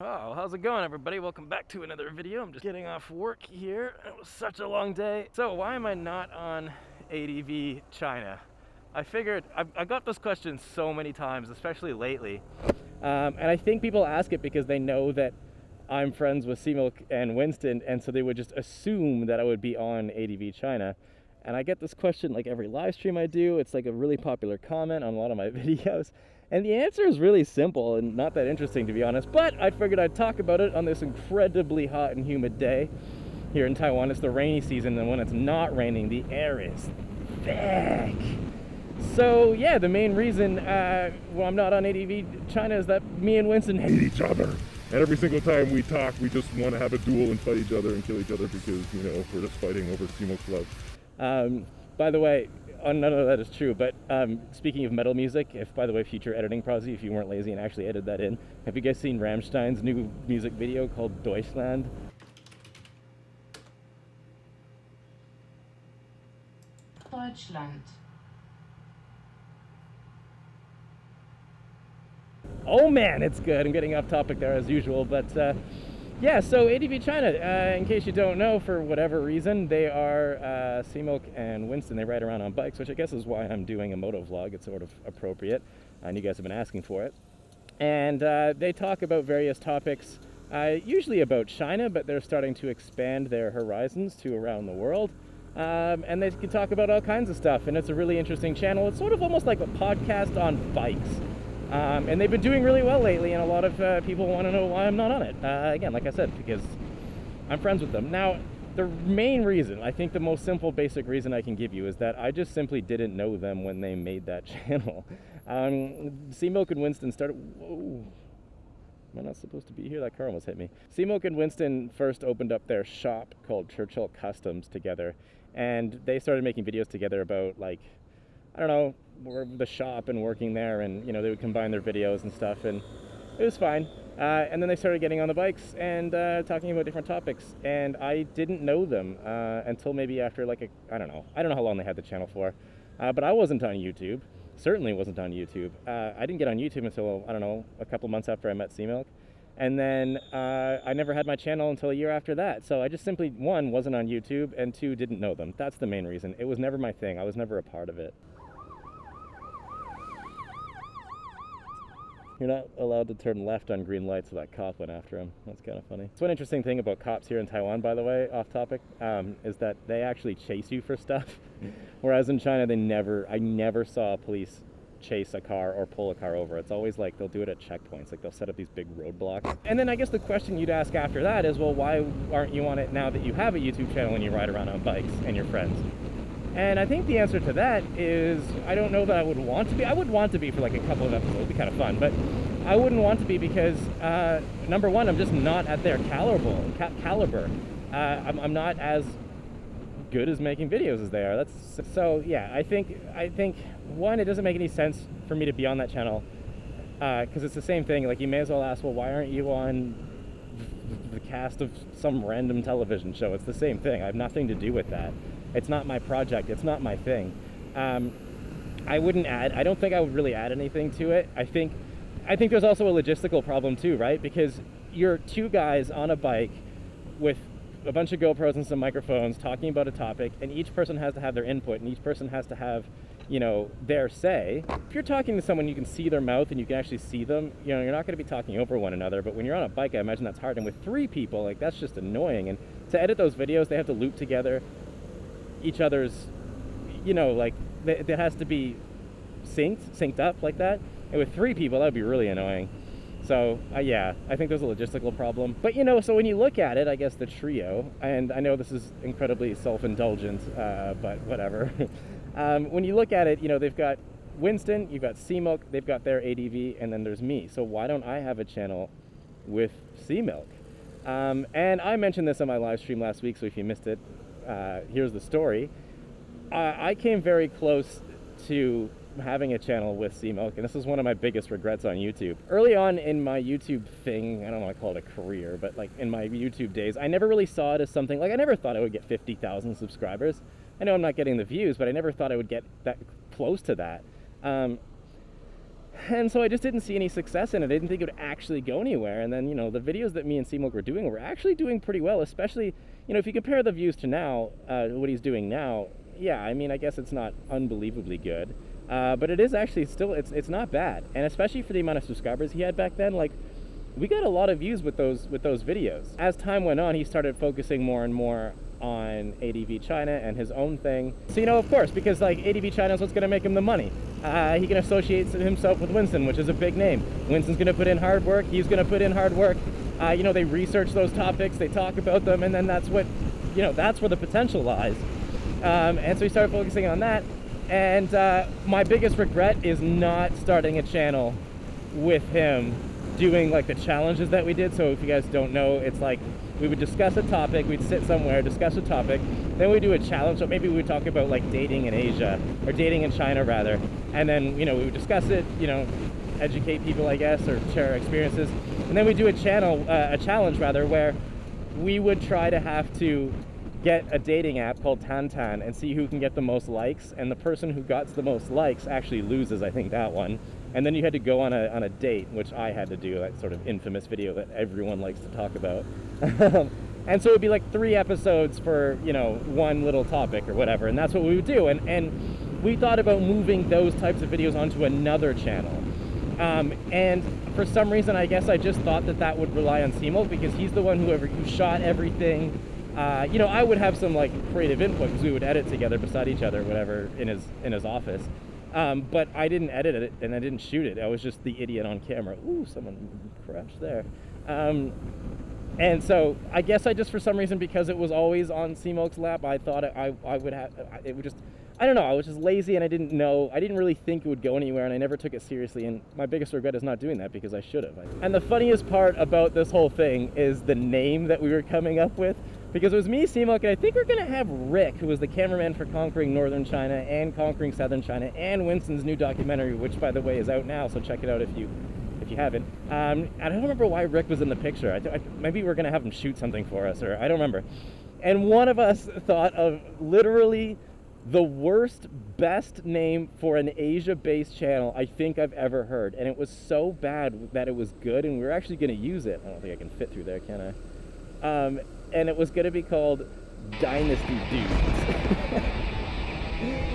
Oh, how's it going, everybody? Welcome back to another video. I'm just getting off work here. It was such a long day. So why am I not on ADVChina? I figured, I got this question so many times, especially lately. And I think people ask it because they know that I'm friends with C-Milk and Winston, and so they would just assume that I would be on ADVChina. And I get this question like every live stream I do. It's like a really popular comment on a lot of my videos. And the answer is really simple and not that interesting, to be honest. But I figured I'd talk about it on this incredibly hot and humid day here in Taiwan. It's the rainy season, and when it's not raining, the air is thick. So yeah, the main reason well, I'm not on ADVChina is that me and Winston hate each other. And every single time we talk, we just want to have a duel and fight each other and kill each other because, you know, we're just fighting over C-Milk's love. By the way, none of that is true, but speaking of metal music, if, by the way, future editing Prozzie, if you weren't lazy and actually edited that in, have you guys seen Rammstein's new music video called Deutschland? Deutschland. Oh man, it's good. I'm getting off topic there as usual, but yeah, so ADVChina, in case you don't know, for whatever reason, they are C-Milk and Winston. They ride around on bikes, which I guess is why I'm doing a moto vlog. It's sort of appropriate, and you guys have been asking for it. And they talk about various topics, usually about China, but they're starting to expand their horizons to around the world. And they can talk about all kinds of stuff, and it's a really interesting channel. It's sort of almost like a podcast on bikes. And they've been doing really well lately, and a lot of people want to know why I'm not on it. Again, like I said, because I'm friends with them. Now, the main reason, I think the most simple, basic reason I can give you is that I just simply didn't know them when they made that channel. C-Milk and Winston started... Whoa. Am I not supposed to be here? That car almost hit me. C-Milk and Winston first opened up their shop called Churchill Customs together, and they started making videos together about, like, I don't know, the shop and working there, and you know, they would combine their videos and stuff, and it was fine. And then they started getting on the bikes and talking about different topics, and I didn't know them until maybe after like I don't know how long they had the channel for, but I wasn't on YouTube. Certainly wasn't on YouTube. I didn't get on YouTube until, I don't know, a couple months after I met C-Milk. And then I never had my channel until a year after that. So I just simply, one, wasn't on YouTube, and two, didn't know them. That's the main reason. It was never my thing. I was never a part of it. You're not allowed to turn left on green lights, so that cop went after him. That's kind of funny. So one interesting thing about cops here in Taiwan, by the way, off topic, is that they actually chase you for stuff. Whereas in China, I never saw police chase a car or pull a car over. It's always like they'll do it at checkpoints, like they'll set up these big roadblocks. And then I guess the question you'd ask after that is, well, why aren't you on it now that you have a YouTube channel and you ride around on bikes and your friends? And I think the answer to that is, I don't know that I would want to be. I would want to be for like a couple of episodes. It'd be kind of fun, but I wouldn't want to be because, number one, I'm just not at their caliber. I'm not as good as making videos as they are. So yeah, I think one, it doesn't make any sense for me to be on that channel because it's the same thing. Like, you may as well ask, well, why aren't you on the cast of some random television show? It's the same thing. I have nothing to do with that. It's not my project. It's not my thing. I don't think I would really add anything to it. I think there's also a logistical problem too, right? Because you're two guys on a bike with a bunch of GoPros and some microphones talking about a topic, and each person has to have their input, and each person has to have, you know, their say. If you're talking to someone, you can see their mouth and you can actually see them, you know, you're not going to be talking over one another. But when you're on a bike, I imagine that's hard. And with three people, like, that's just annoying. And to edit those videos, they have to loop together each other's, you know, like, it has to be synced up like that. And with three people, that would be really annoying. So yeah, I think there's a logistical problem. But you know, so when you look at it, I guess the trio, and I know this is incredibly self-indulgent, but whatever. When you look at it, you know, they've got Winston, you've got C-Milk, they've got their ADV, and then there's me. So why don't I have a channel with C-Milk? And I mentioned this on my live stream last week, so if you missed it, here's the story. I came very close to having a channel with C-Milk, and this is one of my biggest regrets on YouTube. Early on in my YouTube thing, I don't want to call it a career, but like in my YouTube days, I never really saw it as something, like I never thought I would get 50,000 subscribers. I know I'm not getting the views, but I never thought I would get that close to that. And so I just didn't see any success in it. I didn't think it would actually go anywhere. And then, you know, the videos that me and Seamilk were doing were actually doing pretty well, especially, you know, if you compare the views to now, what he's doing now, yeah, I mean, I guess it's not unbelievably good. But it is actually still, it's not bad. And especially for the amount of subscribers he had back then, like, we got a lot of views with those videos. As time went on, he started focusing more and more on ADVChina and his own thing. So, you know, of course, because like ADVChina is what's going to make him the money. He can associate himself with Winston, which is a big name. Winston's going to put in hard work. He's going to put in hard work. You know, they research those topics, they talk about them, and then that's what, you know, that's where the potential lies. And so he started focusing on that. And my biggest regret is not starting a channel with him doing like the challenges that we did. So if you guys don't know, it's like we would discuss a topic, we'd sit somewhere, discuss a topic, then we do a challenge. So maybe we would talk about like dating in Asia, or dating in China rather, and then, you know, we would discuss it, you know, educate people, I guess, or share our experiences. And then we do a challenge rather, where we would try to have to get a dating app called Tantan and see who can get the most likes, and the person who got the most likes actually loses, I think, that one. And then you had to go on a date, which I had to do, that sort of infamous video that everyone likes to talk about. And so it would be like 3 episodes for, you know, one little topic or whatever, and that's what we would do. And we thought about moving those types of videos onto another channel. And for some reason, I guess I just thought that that would rely on Seamilk, because he's the one who shot everything. You know, I would have some like creative input because we would edit together beside each other, whatever, in his office. But I didn't edit it and I didn't shoot it. I was just the idiot on camera. Ooh, someone crashed there. And so I guess I just, for some reason, because it was always on Seamilk's lap, I thought I would have, it would just, I don't know, I was just lazy and I didn't really think it would go anywhere, and I never took it seriously, and my biggest regret is not doing that, because I should have. And the funniest part about this whole thing is the name that we were coming up with, because it was me, Seamilk, and I think we're going to have Rick, who was the cameraman for Conquering Northern China and Conquering Southern China, and Winston's new documentary, which, by the way, is out now, so check it out if you haven't. I don't remember why Rick was in the picture. Maybe we're going to have him shoot something for us, or I don't remember. And one of us thought of literally the worst, best name for an Asia-based channel I think I've ever heard. And it was so bad that it was good, and we were actually going to use it. I don't think I can fit through there, can I? And it was going to be called Dynasty Dudes.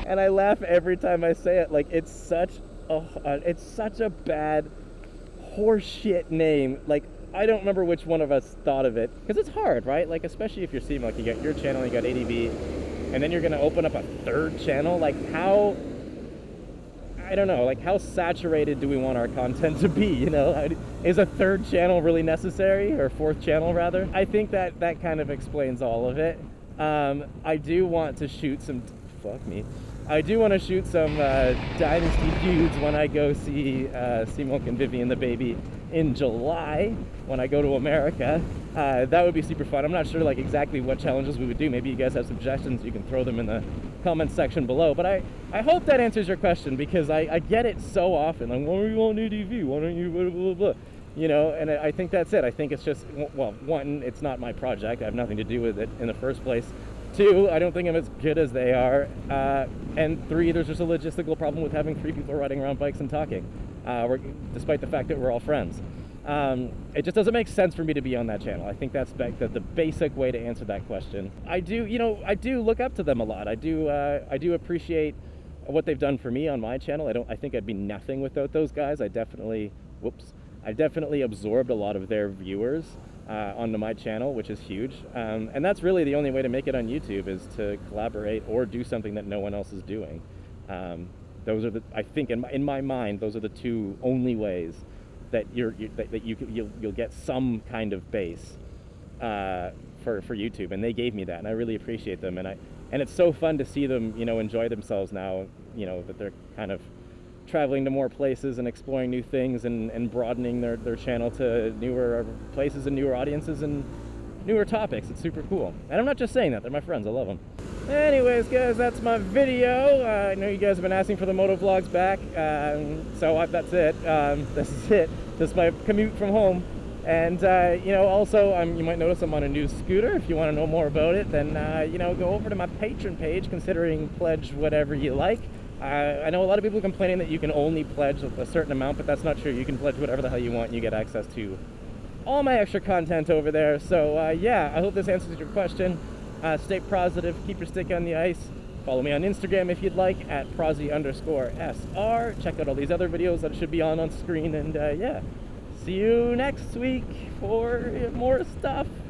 And I laugh every time I say it. Like, it's such a bad horseshit name. Like, I don't remember which one of us thought of it, because it's hard, right? Like, especially if you're seeing, like, you got your channel, you got ADV, and then you're going to open up a 3rd channel. Like, how, I don't know, like, how saturated do we want our content to be, you know? Is a 3rd channel really necessary, or 4th channel rather? I think that kind of explains all of it. I do want to shoot some, I do want to shoot some Dynasty Dudes when I go see Seamilk and Vivian the baby in July, when I go to America. That would be super fun. I'm not sure like exactly what challenges we would do. Maybe you guys have suggestions. You can throw them in the comments section below. But I hope that answers your question, because I get it so often. Like, why are you on ADV? Why don't you blah, blah, blah? You know, and I think that's it. I think it's just, well, 1, it's not my project. I have nothing to do with it in the first place. 2, I don't think I'm as good as they are. And 3, there's just a logistical problem with having 3 people riding around bikes and talking, despite the fact that we're all friends. It just doesn't make sense for me to be on that channel. I think that's the basic way to answer that question. I do look up to them a lot. I do appreciate what they've done for me on my channel. I think I'd be nothing without those guys. I definitely absorbed a lot of their viewers onto my channel, which is huge. And that's really the only way to make it on YouTube, is to collaborate or do something that no one else is doing. Those are I think in my mind, those are the 2 only ways that you'll get some kind of base for YouTube, and they gave me that, and I really appreciate them. And it's so fun to see them, you know, enjoy themselves now, you know, that they're kind of traveling to more places and exploring new things, and broadening their channel to newer places and newer audiences and newer topics. It's super cool. And I'm not just saying that, they're my friends, I love them. Anyways, guys, that's my video. I know you guys have been asking for the moto vlogs back, so that's it. This is it. This is my commute from home. And, you know, also, you might notice I'm on a new scooter. If you want to know more about it, then, you know, go over to my Patreon page, considering pledge whatever you like. I know a lot of people complaining that you can only pledge a certain amount, but that's not true. You can pledge whatever the hell you want, and you get access to all my extra content over there. So yeah, I hope this answers your question. Stay positive, keep your stick on the ice. Follow me on Instagram if you'd like, at Prozzie_SR. Check out all these other videos that should be on screen, and yeah, see you next week for more stuff.